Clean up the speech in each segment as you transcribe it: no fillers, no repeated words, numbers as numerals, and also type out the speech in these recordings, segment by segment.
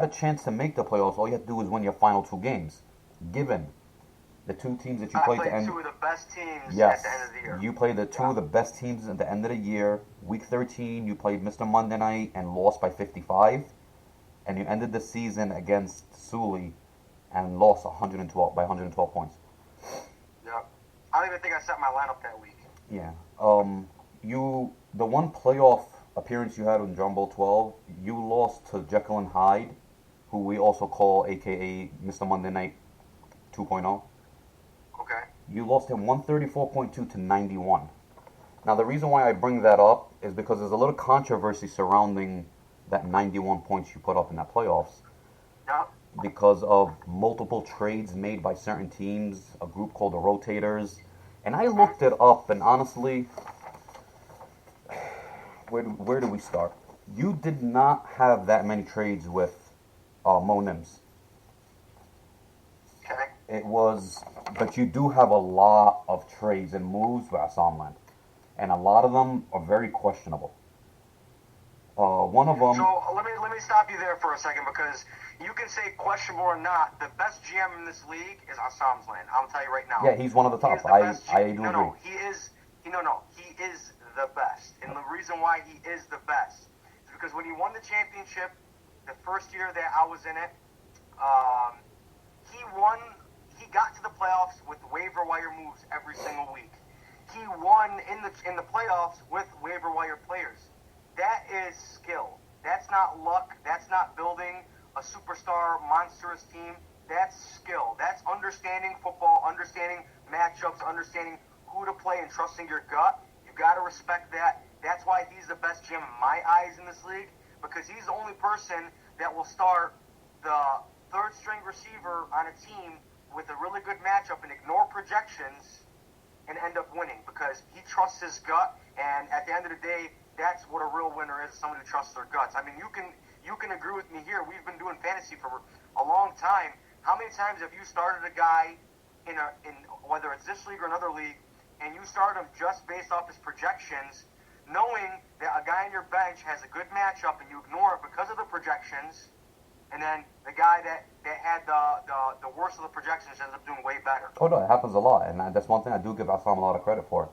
a chance to make the playoffs, all you have to do is win your final two games. Given the two teams that you I played to played end, two of the best teams at the end yes, of the year. you played the two Yeah. of the best teams at the end of the year. Week 13, you played Mr. Monday Night and lost by 55, and you ended the season against Sully and lost 112 by 112 points. Yeah. I don't even think I set my lineup that week. Yeah. The one playoff appearance you had in Drum Bowl 12, you lost to Jekyll and Hyde, who we also call AKA Mr. Monday Night 2.0. Okay. You lost him 134.2 to 91. Now, the reason why I bring that up is because there's a little controversy surrounding that 91 points you put up in that playoffs Yeah. because of multiple trades made by certain teams, a group called the Rotators. And I looked it up, and honestly, where do we start? You did not have that many trades with Mo Nims. Okay. It was, but you do have a lot of trades and moves with Assam, and a lot of them are very questionable. One of them, So let me stop you there for a second because you can say questionable or not. The best GM in this league is Assam's Land. I'll tell you right now. yeah, he's one of the He top. is the best. I do no, agree. no, he is. He is the best. And the reason why he is the best is because when he won the championship, the first year that I was in it, he won. He got to the playoffs with waiver wire moves every single week. He won in the playoffs with waiver wire players. That is skill. That's not luck. That's not building a superstar monstrous team. That's skill. That's understanding football, understanding matchups, understanding who to play, and trusting your gut. You got to respect that. That's why he's the best GM in my eyes in this league, because he's the only person that will start the third string receiver on a team with a really good matchup and ignore projections and end up winning because he trusts his gut. And at the end of the day, that's what a real winner is, somebody who trusts their guts. I mean, you can agree with me here. We've been doing fantasy for a long time. How many times have you started a guy in whether it's this league or another league, and you start him just based off his projections, knowing that a guy on your bench has a good matchup and you ignore it because of the projections, and then the guy that had the worst of the projections ends up doing way better. Oh no, it happens a lot, and that's one thing I do give Assam a lot of credit for.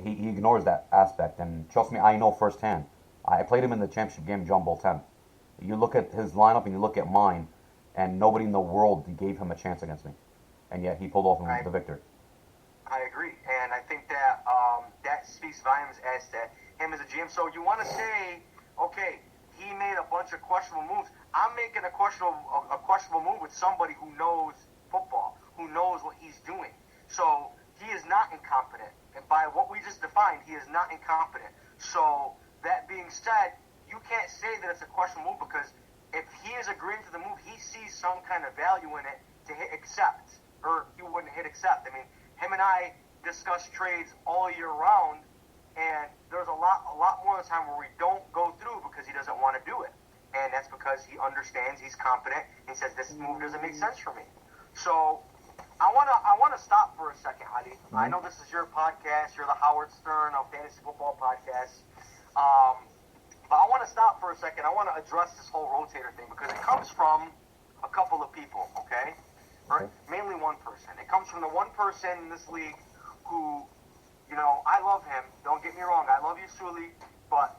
He ignores that aspect, and trust me, I know firsthand. I played him in the championship game, John Bowl 10. You look at his lineup and you look at mine, and nobody in the world gave him a chance against me, and yet he pulled off the victory. I agree, and I think that that speaks volumes as to him as a GM. So you want to say, okay, he made a bunch of questionable moves. I'm making a questionable move with somebody who knows football, who knows what he's doing. So he is not incompetent. And by what we just defined, he is not incompetent. So that being said, you can't say that it's a questionable move because if he is agreeing to the move, he sees some kind of value in it to hit accept, or he wouldn't hit accept. I mean, him and I discuss trades all year round, and there's a lot more of the time where we don't go through because he doesn't want to do it. And that's because he understands, he's confident, and he says, this move doesn't make sense for me. So I wanna stop for a second, Hadi. Mm-hmm. I know this is your podcast. You're the Howard Stern of Fantasy Football Podcast. But I want to stop for a second. I want to address this whole rotator thing because it comes from a couple of people, okay? Or mainly one person. It comes from the one person in this league who, I love him. Don't get me wrong. I love you, Sully. But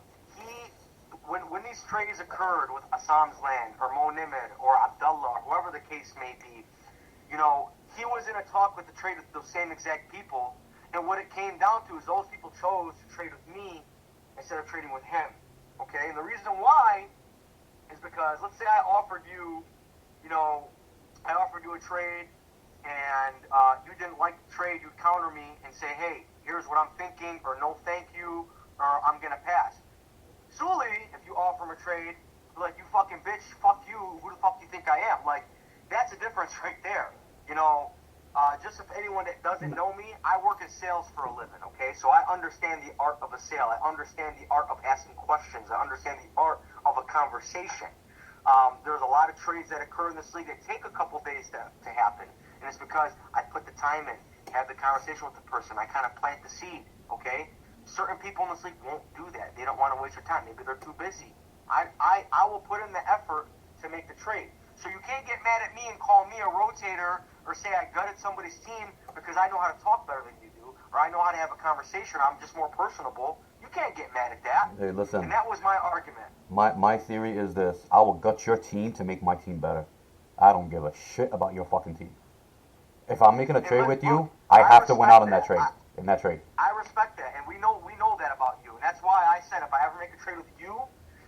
when these trades occurred with Assam's Land or Mo Nimed or Abdullah or whoever the case may be, he was in a talk with the trade with those same exact people. And what it came down to is those people chose to trade with me instead of trading with him. Okay, and the reason why is because let's say I offered you a trade, and you didn't like the trade. You'd counter me and say, "Hey, here's what I'm thinking," or "No, thank you," or "I'm gonna pass." Sully, if you offer him a trade, like, "You fucking bitch, fuck you. Who the fuck do you think I am?" Like, that's a difference right there. Just if anyone that doesn't know me, I work in sales for a living, okay? So I understand the art of a sale. I understand the art of asking questions. I understand the art of a conversation. There's a lot of trades that occur in this league that take a couple days to happen. And it's because I put the time in, have the conversation with the person. I kind of plant the seed, okay? Certain people in this league won't do that. They don't want to waste your time. Maybe they're too busy. I will put in the effort to trade. So you can't get mad at me and call me a rotator or say I gutted somebody's team because I know how to talk better than you do, or I know how to have a conversation. I'm just more personable. You can't get mad at that. Hey, listen. And that was my argument. My theory is this: I will gut your team to make my team better. I don't give a shit about your fucking team. If I'm making a trade with you, I have to win out in that trade. I respect that, and we know that about you, and that's why I said if I ever make a trade with you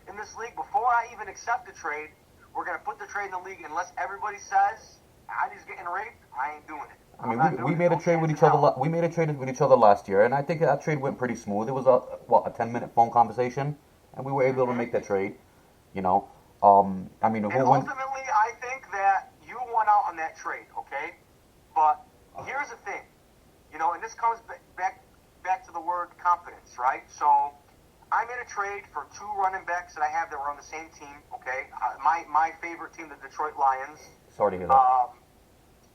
in this league, before I even accept the trade, we're gonna put the trade in the league. Unless everybody says Adi's getting raped, I ain't doing it. I mean, we made a trade with each other. We made a trade with each other last year, and I think that trade went pretty smooth. It was a 10-minute phone conversation, and we were able to make that trade. You know, I mean, and ultimately, I think that you won out on that trade. Okay, but here's the thing, you know, and this comes back to the word confidence, right? So I made a trade for 2 running backs that I have that were on the same team. Okay, my favorite team, the Detroit Lions. Sorry to hear that.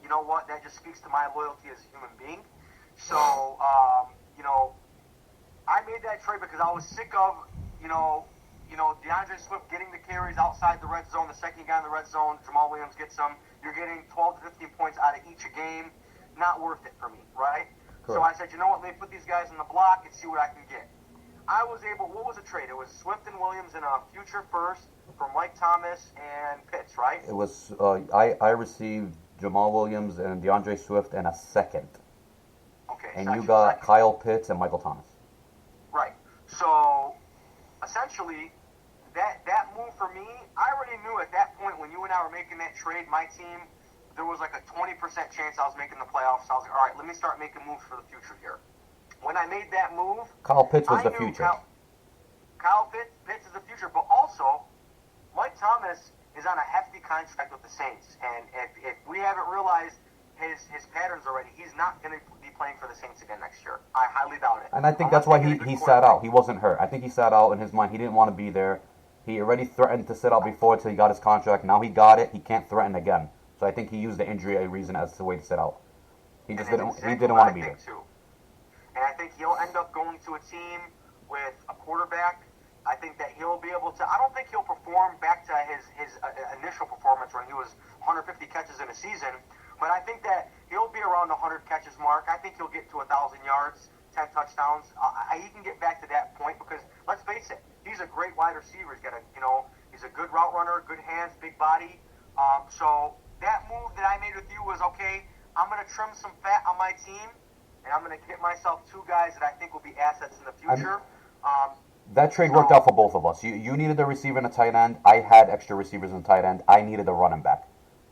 You know what? That just speaks to my loyalty as a human being. So, you know, I made that trade because I was sick of, you know, DeAndre Swift getting the carries outside the red zone. The second you got in the red zone, Jamal Williams gets them. You're getting 12 to 15 points out of each a game. Not worth it for me, right? Correct. So I said, you know what? Let me put these guys on the block and see what I can get. I was able. What was the trade? It was Swift and Williams and a future first for Mike Thomas and Pitts, right? It was. I received Jamal Williams and DeAndre Swift and a second. Okay. And you got Kyle Pitts and Michael Thomas. Right. So, essentially, that move for me, I already knew at that point when you and I were making that trade, my team, there was like a 20% chance I was making the playoffs. So I was like, all right, let me start making moves for the future here. When I made that move, Kyle Pitts was the future. Kyle Pitts is the future, but also Mike Thomas is on a hefty contract with the Saints, and if we haven't realized his patterns already, he's not going to be playing for the Saints again next year. I highly doubt it. And I think that's why he sat out. He wasn't hurt. I think he sat out in his mind. He didn't want to be there. He already threatened to sit out before until he got his contract. Now he got it. He can't threaten again. So I think he used the injury as a reason as the way to sit out. He didn't want to be there. Too. And I think he'll end up going to a team with a quarterback. I think that he'll be able to. I don't think he'll perform back to his initial performance when he was 150 catches in a season, but I think that he'll be around the 100 catches mark. I think he'll get to 1,000 yards, 10 touchdowns. He can get back to that point because let's face it, he's a great wide receiver. He's a good route runner, good hands, big body. So that move that I made with you was okay. I'm going to trim some fat on my team, and I'm going to get myself 2 guys that I think will be assets in the future. That trade worked out for both of us. You needed a receiver and a tight end. I had extra receivers and tight end. I needed a running back.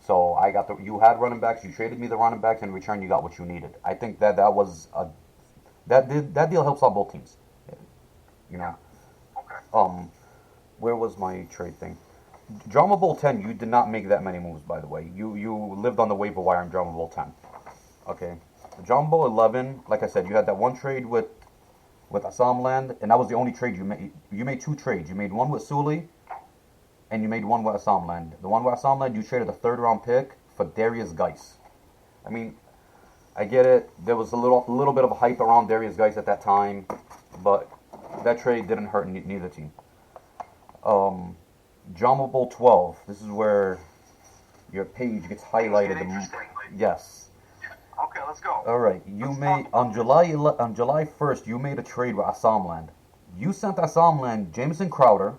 So I got you had running backs. You traded me the running backs. In return, you got what you needed. I think that was that deal helps out both teams. You know. Okay. Where was my trade thing? Drama Bowl 10. You did not make that many moves, by the way. You lived on the waiver wire in Drama Bowl 10. Okay. Drama Bowl 11. Like I said, you had that one trade with Assam Land, and that was the only trade you made. You made 2 trades. You made one with Sully, and you made one with Assam Land. The one with Assam Land, you traded a 3rd-round pick for Darius Geis. I mean, I get it. There was a little bit of a hype around Darius Geis at that time, but that trade didn't hurt neither team. Drama Bowl 12. This is where your page gets highlighted. Yes. Okay, let's go. All right, you made on July 1st. You made a trade with Assam Land. You sent Assam Land Jameson Crowder,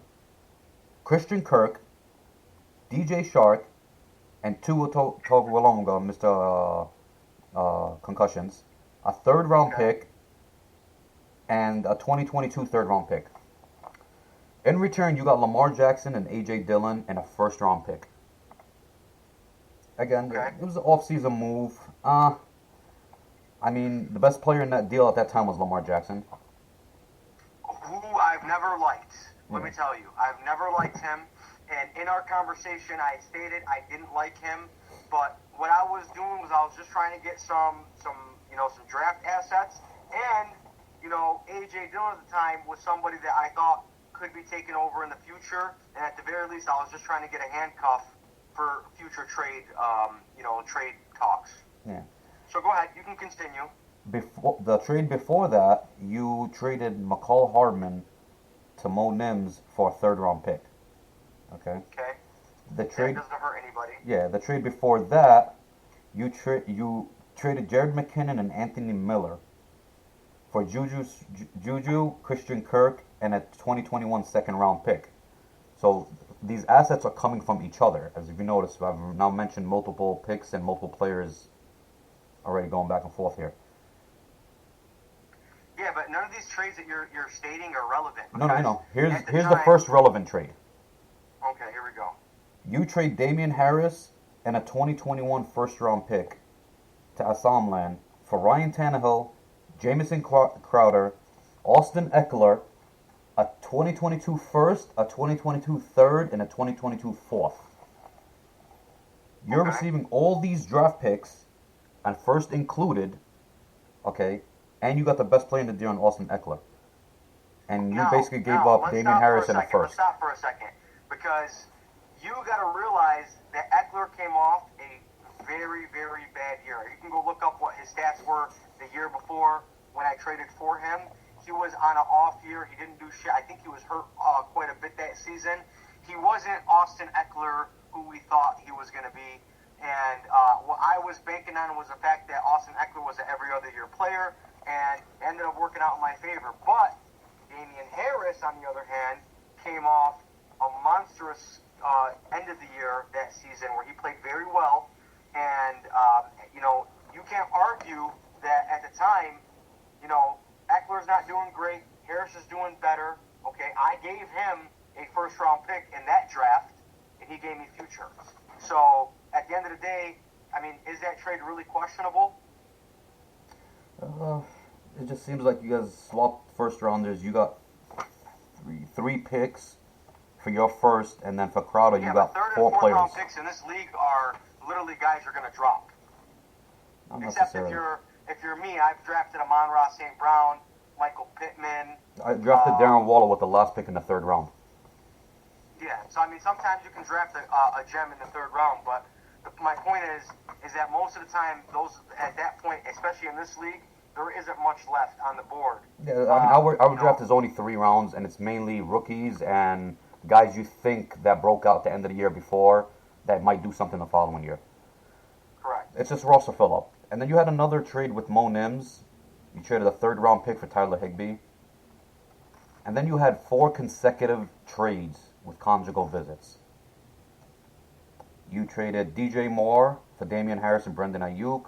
Christian Kirk, DJ Shark, and Tua Tagovailoa, Mr. Concussions, a 3rd-round pick, and a 2022 3rd-round pick. In return, you got Lamar Jackson and A.J. Dillon and a 1st-round pick. Again, it was an off-season move. I mean, the best player in that deal at that time was Lamar Jackson. Who I've never liked. Let me tell you, I've never liked him. And in our conversation, I stated I didn't like him. But what I was doing was I was just trying to get some draft assets. And, A.J. Dillon at the time was somebody that I thought could be taken over in the future. And at the very least, I was just trying to get a handcuff for future trade talks. Yeah. So go ahead, you can continue. Before the trade before that, you traded McCall Hardman to Mo Nims for a 3rd-round pick. Okay. The trade, doesn't hurt anybody. yeah, the trade before that, you traded Jared McKinnon and Anthony Miller for Juju, Christian Kirk, and a 2021 second round pick. So these assets are coming from each other. As if you notice, I've now mentioned multiple picks and multiple players already going back and forth here. Yeah, but none of these trades that you're stating are relevant. No, I know. Here's time, the first relevant trade. Okay, here we go. You trade Damian Harris and a 2021 first round pick to Assam for Ryan Tannehill, Jamison Crowder, Austin Eckler, a 2022 first, a 2022 third, and a 2022 fourth. You're receiving all these draft picks, and first included, okay, and you got the best player in the deal on Austin Eckler. And you basically gave up Damian Harris and a first. Let's stop for a second, because you got to realize that Eckler came off a very, very bad year. You can go look up what his stats were the year before when I traded for him. He was on an off year. He didn't do shit. I think he was hurt quite a bit that season. He wasn't Austin Eckler, who we thought he was going to be. And what I was banking on was the fact that Austin Eckler was an every other year player and ended up working out in my favor. But Damian Harris, on the other hand, came off a monstrous end of the year that season where he played very well. And, you can't argue that at the time, Eckler's not doing great. Harris is doing better. Okay, I gave him a first-round pick in that draft, and he gave me future. So, at the end of the day, I mean, is that trade really questionable? It just seems like you guys swapped first-rounders. You got three picks for your first, and then for Crowder, you got third four and fourth players. round picks in this league are literally guys you're going to drop. Not Except necessarily. if you're me, I've drafted Amon-Ra St. Brown, Michael Pittman. I drafted Darren Waller with the last pick in the third round. Yeah, so I mean, sometimes you can draft a gem in the third round, but my point is that most of the time, those at that point, especially in this league, there isn't much left on the board. Yeah, I mean, our draft is only 3 rounds, and it's mainly rookies and guys you think that broke out at the end of the year before that might do something the following year. Correct. It's just roster fill up. And then you had another trade with Mo Nims. You traded a third round pick for Tyler Higbee. And then you had 4 consecutive trades with conjugal visits. You traded DJ Moore for Damian Harris and Brendan Ayuk.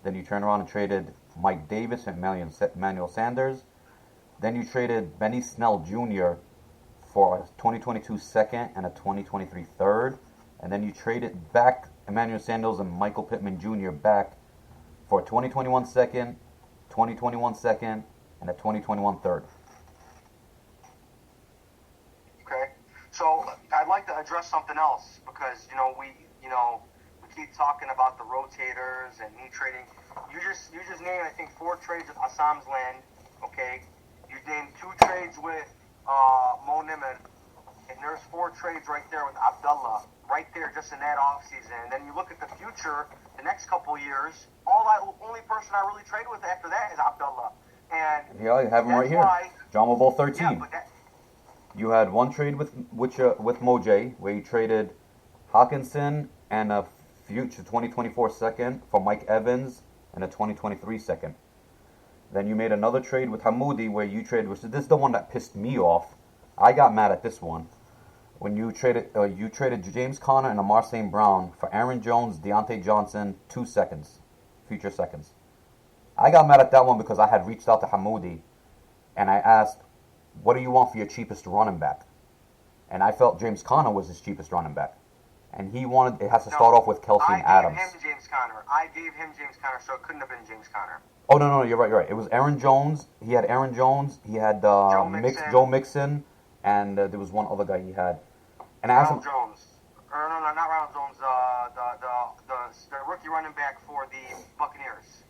Then you turned around and traded Mike Davis and Emmanuel Sanders. Then you traded Benny Snell Jr. for a 2022 second and a 2023 third. And then you traded back Emmanuel Sanders and Michael Pittman Jr. back for a 2021 second, 2021 second, and a 2021 third. Okay. So I'd like to address something else because we keep talking about the rotators and me trading. You just named, I think, 4 trades with Assam's land. Okay. You named 2 trades with Mo Niman, and there's 4 trades right there with Abdullah, right there just in that offseason. And then you look at the future, the next couple of years, only person I really trade with after that is Abdullah. And yeah, you have him right here. John Mobile 13. Yeah, you had one trade with Moj, where you traded Hawkinson and a future 2024 second for Mike Evans and a 2023 second. Then you made another trade with Hamoudi, where you traded, this is the one that pissed me off. I got mad at this one. When you traded James Conner and Amar St. Brown for Aaron Jones, Deontay Johnson, 2 seconds, future seconds. I got mad at that one because I had reached out to Hamoudi and I asked, what do you want for your cheapest running back? And I felt James Conner was his cheapest running back. And it has to start off with Kelsey and Adams. I gave him James Conner, so it couldn't have been James Conner. Oh, no, you're right. It was Aaron Jones. He had Aaron Jones. He had Joe Mixon. And there was one other guy he had. And I asked him... Jones. Or no, not Ronald Jones. The rookie running back for the Buccaneers.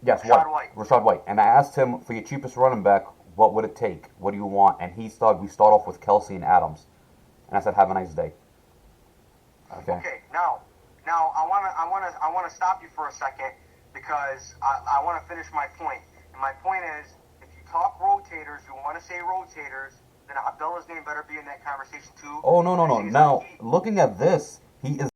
Yes, Rashad White. And I asked him, for your cheapest running back, what would it take? What do you want? And we start off with Kelsey and Adams. And I said, have a nice day. Okay. Now I wanna stop you for a second because I want to finish my point. And my point is, if you talk rotators, you want to say rotators, then Abdullah's name better be in that conversation too. Oh, no. Because he's Now, like, looking at this, he is